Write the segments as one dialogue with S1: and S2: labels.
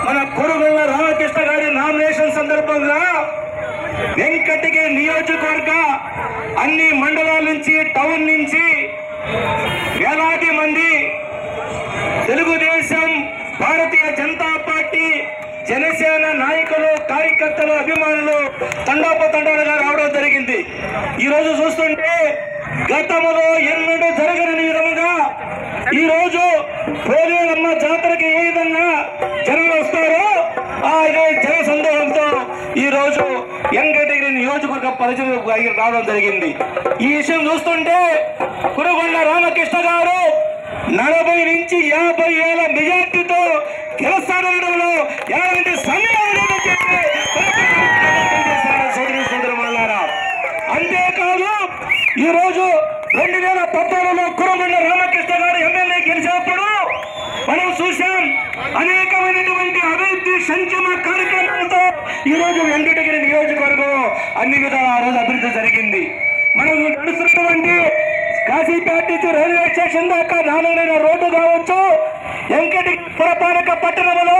S1: మన కురుగొల్ల రామకృష్ణ గారి నామినేషన్ సందర్భంగా వెంకటగిరి నియోజకవర్గ అన్ని మండలాల నుంచి టౌన్ నుంచి వేలాది మంది తెలుగుదేశం, భారతీయ జనతా పార్టీ, జనసేన నాయకులు, కార్యకర్తలు, అభిమానులు తండోపతండాలుగా రావడం జరిగింది. ఈరోజు చూస్తుంటే గతంలో ఎన్నడూ జరగని విధంగా ఈరోజు పోలేరమ్మ జాతరకి ఏ విధంగా జనాలు వస్తారో ఆ జన సందోహంతో ఈరోజు వెంకటగిరి నియోజకవర్గ పరిధిలో రావడం జరిగింది. ఈ విషయం చూస్తుంటే కురుగొండ రామకృష్ణ గారు 40 నుంచి 50 ఏళ్ల మెజార్టీతో గెలుస్తానడంలో ఎలాంటి సమయం లేదని చెప్పి సోదరి సోదరులారా, అంతేకాదు ఈరోజు 2014లో కురుగొండ రామకృష్ణ గారు ఎమ్మెల్యే గెలిచినప్పుడు మనం చూసాం అనేకమైనటువంటి అభివృద్ధి సంక్షేమ కార్యక్రమాలతో ఈరోజు వెంకటగిరి నియోజకవర్గం అన్ని విధాల ఆ రోజు అభివృద్ధి జరిగింది. మనం నడుస్తున్నటువంటి కాశీపేట నుంచి రైల్వే స్టేషన్ దాకా 4 లైన్ల రోడ్డు కావచ్చు, వెంకటగిరి పురపాలక పట్టణంలో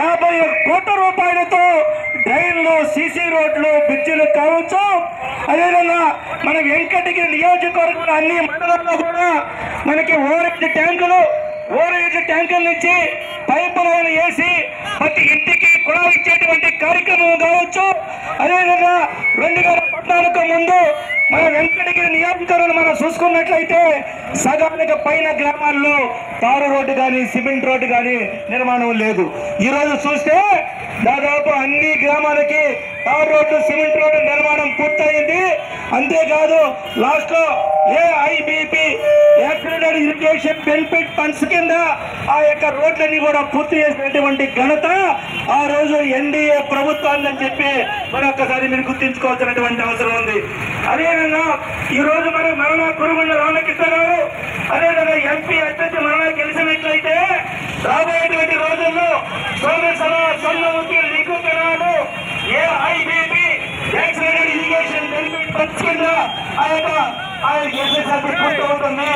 S1: 50 కోట్ల రూపాయలతో డ్రైన్లు, సీసీ రోడ్లు, బ్రిడ్జిలు కావచ్చు. అదేవిధంగా మన వెంకటగిరి నియోజకవర్గం అన్ని మండలాల్లో కూడా మనకి ఓవర్ హెడ్ ట్యాంకుల నుంచి పైప్ లైన్ వేసి ప్రతి ఇంటికి కుళాయి ఇచ్చేటువంటి కార్యక్రమం కావచ్చు. అదేవిధంగా 2014 ముందు మన వెంకటగిరి నియోజకవర్గం మనం చూసుకున్నట్లయితే సగానికి పైన గ్రామాల్లో తారు రోడ్డు కానీ సిమెంట్ రోడ్డు కానీ నిర్మాణం లేదు. ఈరోజు చూస్తే దాదాపు అన్ని గ్రామాలకి తారు రోడ్డు, సిమెంట్ రోడ్డు నిర్మాణం పూర్తయింది. అంతేకాదు లాస్ట్ లో AIBP accident irrigation benefit funds కింద ఆ యొక్క రోడ్లన్నీ కూడా పూర్తి చేసినటువంటి ఘనత ఆ రోజు ఎన్డీఏ ప్రభుత్వాన్ని అని చెప్పి మరొకసారి మీరు గుర్తించుకోవాల్సినటువంటి అవసరం ఉంది. అదేవిధంగా ఈ రోజు మరి మరణ కురుగొండ రామకృష్ణ గారు అదేవిధంగా ఎంపీ అభ్యర్థి మరణ గెలిచినట్లయితే రాబోయేటువంటి రోజుల్లో సోమేశ్వరముఖి link canal AIBP accident irrigation benefit funds కింద ఆ యొక్క పూర్తవుతుంది.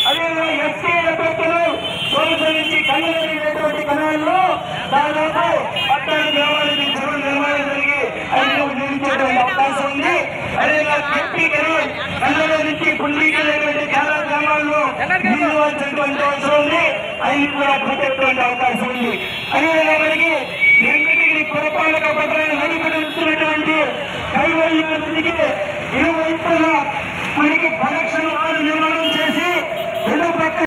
S1: అదేవిధంగా ఎస్సీ అభ్యర్థులు సోమేశ్వరం నుంచి కన్నటువంటి కణాల్లో దాదాపు 14 గ్రామాలకి చెరువుల నిర్మాణం జరిగి నిర్మించేటువంటి అవకాశం ఉంది. అదేవిధంగా ఎంపీ కెనాల్ కన్నడ నుంచి పుండీకి చాలా గ్రామాల్లో నిర్మించాల్సినటువంటి అవసరం ఉంది. అవి కూడా పూర్తయ్యేటువంటి అవకాశం ఉంది. అదేవిధంగా మనకి వెంకటగిరి పురపాలక పట్టణాన్ని నడిపిస్తున్నటువంటి కైవల్యానికి ఇరువైపులా మనకి ప్రదక్షిణ నిర్మాణం